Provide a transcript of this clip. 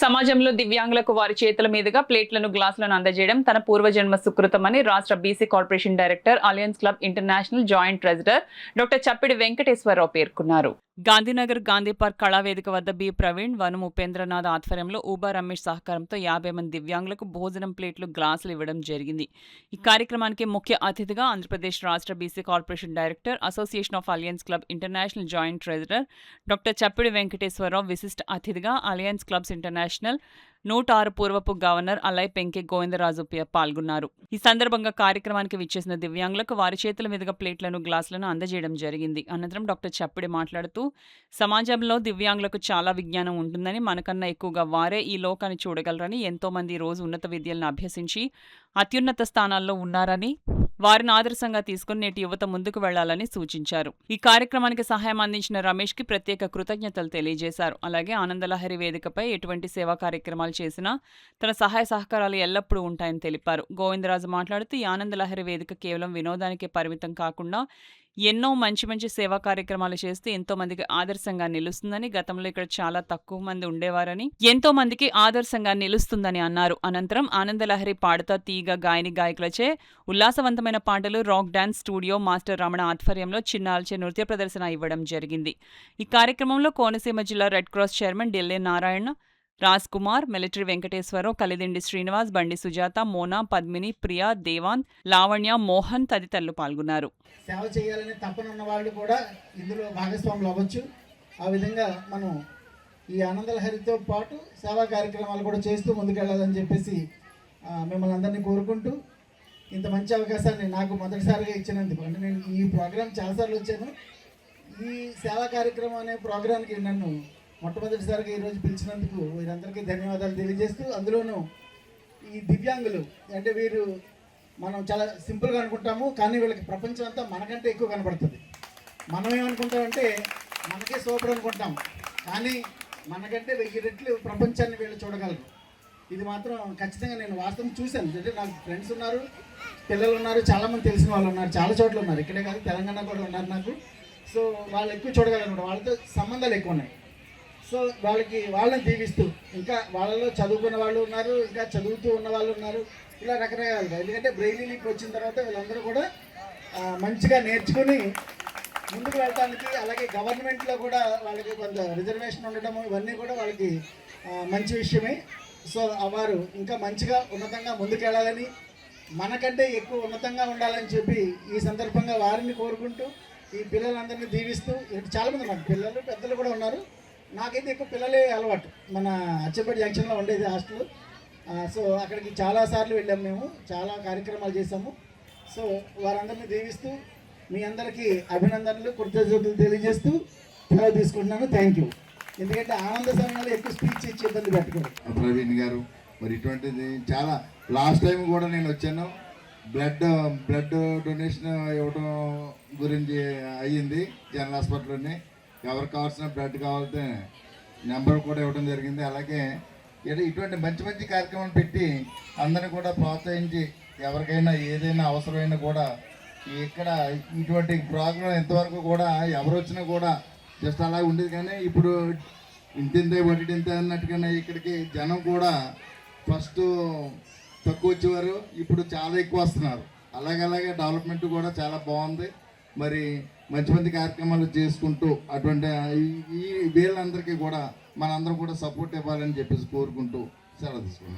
సమాజంలో దివ్యాంగులకు వారి చేతుల మీదుగా ప్లేట్లను గ్లాసులను అందజేయడం తన పూర్వజన్మ సుకృతమని రాష్ట్ర BC corporation director alliance club international joint treasurer doctor Chappidi Venkateswara Rao పేర్కొన్నారు. గాంధీనగర్ గాంధీ పార్క్ కళావేదిక వద్ద బి ప్రవీణ్, వనం ఉపేంద్రనాథ్ ఆధ్వర్యంలో ఊబా రమేష్ సహకారంతో 50 మంది దివ్యాంగులకు భోజనం ప్లేట్లు, గ్లాసులు ఇవ్వడం జరిగింది. ఈ కార్యక్రమానికి ముఖ్య అతిథిగా ఆంధ్రప్రదేశ్ రాష్ట్ర BC corporation director, association of alliance club international joint treasurer doctor Chappidi Venkateswara Rao, విశిష్ట అతిథిగా అలయన్స్ క్లబ్స్ ఇంటర్నేషనల్ 106 పూర్వపు గవర్నర్ అలై పెంకె గోవిందరాజు పాల్గొన్నారు. ఈ సందర్భంగా కార్యక్రమానికి విచ్చేసిన దివ్యాంగులకు వారి చేతుల మీదుగా ప్లేట్లను, గ్లాసులను అందజేయడం జరిగింది. అనంతరం డాక్టర్ చప్పిడి మాట్లాడుతూ, సమాజంలో దివ్యాంగులకు చాలా విజ్ఞానం ఉంటుందని, మనకన్నా ఎక్కువగా వారే ఈ లోకాన్ని చూడగలరని, ఎంతో మంది రోజు ఉన్నత విద్యలను అభ్యసించి అత్యున్నత స్థానాల్లో ఉన్నారని, వారిని ఆదర్శంగా తీసుకుని నేటి యువత ముందుకు వెళ్లాలని సూచించారు. ఈ కార్యక్రమానికి సహాయం అందించిన రమేష్ కి ప్రత్యేక కృతజ్ఞతలు తెలియజేశారు. అలాగే ఆనందలహరి వేదికపై ఎటువంటి సేవా కార్యక్రమాలు చేసినా తన సహాయ సహకారాలు ఎల్లప్పుడూ ఉంటాయని తెలిపారు. గోవిందరాజు మాట్లాడుతూ, ఈ ఆనందలహరి వేదిక కేవలం వినోదానికే పరిమితం కాకుండా ఎన్నో మంచి సేవా కార్యక్రమాలు చేస్తూ ఎంతో మందికి ఆదర్శంగా నిలుస్తుందని, గతంలో ఇక్కడ చాలా తక్కువ మంది ఉండేవారని, ఎంతో మందికి ఆదర్శంగా నిలుస్తుందని అన్నారు. అనంతరం ఆనందలహరి పాడుతా తీగ గాయకులచే ఉల్లాసవంతమైన పాటలు, rock dance studio master Ramana ఆధ్వర్యంలో చిన్నాల్చే నృత్య ప్రదర్శన ఇవ్వడం జరిగింది. ఈ కార్యక్రమంలో కోనసీమ జిల్లా red cross chairman Delhi Narayana, Raj Kumar, military Venkateswararao, Kalidindi Srinivas, Bandi Sujatha, Mona, Padmini, Priya, దేవాన్, Lavanya, Mohan తదితరులు పాల్గొన్నారు. సేవ చేయాలని తప్పనున్న వాళ్ళు కూడా ఇందులో భాగస్వాములు అవ్వచ్చు. ఆ విధంగా మనం ఈ ఆనందలహరితో పాటు సేవా కార్యక్రమాలు కూడా చేస్తూ ముందుకెళ్ళాలని చెప్పేసి మిమ్మల్ని అందరినీ కోరుకుంటూ, ఇంత మంచి అవకాశాన్ని నాకు మొదటిసారిగా ఇచ్చినందుకు, అంటే నేను ఈ ప్రోగ్రాం చాలాసార్లు వచ్చాను, ఈ సేవా కార్యక్రమం అనే ప్రోగ్రాంకి నన్ను మొట్టమొదటిసారిగా ఈరోజు పిలిచినందుకు వీరందరికీ ధన్యవాదాలు తెలియజేస్తూ, అందులోనూ ఈ దివ్యాంగులు అంటే వీరు మనం చాలా సింపుల్గా అనుకుంటాము, కానీ వీళ్ళకి ప్రపంచం అంతా మనకంటే ఎక్కువ కనబడుతుంది. మనం ఏమనుకుంటామంటే మనకే సూపర్ అనుకుంటాం, కానీ మనకంటే 1000 రెట్లు ప్రపంచాన్ని వీళ్ళు చూడగలరు. ఇది మాత్రం ఖచ్చితంగా నేను వాస్తవం చూశాను. అంటే నాకు ఫ్రెండ్స్ ఉన్నారు, పిల్లలు ఉన్నారు, చాలామంది తెలిసిన వాళ్ళు ఉన్నారు, చాలా చోట్ల ఉన్నారు, ఇక్కడే కాదు తెలంగాణ కూడా ఉన్నారు నాకు. సో వాళ్ళు ఎక్కువ చూడగలరు, వాళ్ళతో సంబంధాలు ఎక్కువ ఉన్నాయి. సో వాళ్ళని దీవిస్తూ, ఇంకా వాళ్ళలో చదువుకున్న వాళ్ళు ఉన్నారు, ఇంకా చదువుతూ ఉన్న వాళ్ళు ఉన్నారు, ఇలా రకరకాలుగా. ఎందుకంటే బ్రెయిలీ లీక్ వచ్చిన తర్వాత వీళ్ళందరూ కూడా మంచిగా నేర్చుకుని ముందుకు వెళ్ళడానికి, అలాగే గవర్నమెంట్లో కూడా వాళ్ళకి కొంత రిజర్వేషన్ ఉండటము, ఇవన్నీ కూడా వాళ్ళకి మంచి విషయమే. సో వారు ఇంకా మంచిగా ఉన్నతంగా ముందుకెళ్ళాలని, మనకంటే ఎక్కువ ఉన్నతంగా ఉండాలని చెప్పి ఈ సందర్భంగా వారిని కోరుకుంటూ, ఈ పిల్లలందరినీ దీవిస్తూ, చాలామంది ఉన్నారు, పిల్లలు పెద్దలు కూడా ఉన్నారు. నాకైతే ఎక్కువ పిల్లలే అలవాటు. మన అచ్చంపేట జంక్షన్లో ఉండేది హాస్టల్. సో అక్కడికి చాలాసార్లు వెళ్ళాము, మేము చాలా కార్యక్రమాలు చేసాము. సో వారందరినీ దీవిస్తూ మీ అందరికీ అభినందనలు, కృతజ్ఞతలు తెలియజేస్తూ సెలవు తీసుకుంటున్నాను. Thank you. ఎందుకంటే ఆనంద సమయంలో ఎక్కువ స్పీచ్ ఇచ్చి ఇబ్బంది పెట్టుకోరు. ప్రవీణ్ గారు మరి ఇటువంటిది చాలా లాస్ట్ టైం కూడా నేను వచ్చాను, బ్లడ్ డొనేషన్ ఇవ్వడం గురించి అయ్యింది జనరల్ హాస్పిటల్లోనే. ఎవరికి కావాల్సిన బ్లడ్ కావాలంటే నెంబర్ కూడా ఇవ్వడం జరిగింది. అలాగే ఇటువంటి మంచి కార్యక్రమాలు పెట్టి అందరిని కూడా ప్రోత్సహించి, ఎవరికైనా ఏదైనా అవసరమైనా కూడా ఇక్కడ ఇటువంటి ప్రోగ్రాం ఇంతవరకు కూడా ఎవరు వచ్చినా కూడా జస్ట్ అలా ఉండేది, కానీ ఇప్పుడు ఇంతింతే వడ్డింత అన్నట్టుగానే ఇక్కడికి జనం కూడా ఫస్ట్ తక్కువ వచ్చేవారు, ఇప్పుడు చాలా ఎక్కువ వస్తున్నారు. అలాగే డెవలప్మెంట్ కూడా చాలా బాగుంది. మరి మంచి కార్యక్రమాలు చేసుకుంటూ అటువంటి ఈ వీళ్ళందరికీ కూడా మనందరం కూడా సపోర్ట్ ఇవ్వాలని చెప్పేసి కోరుకుంటూ సెలవు తీసుకున్నాం.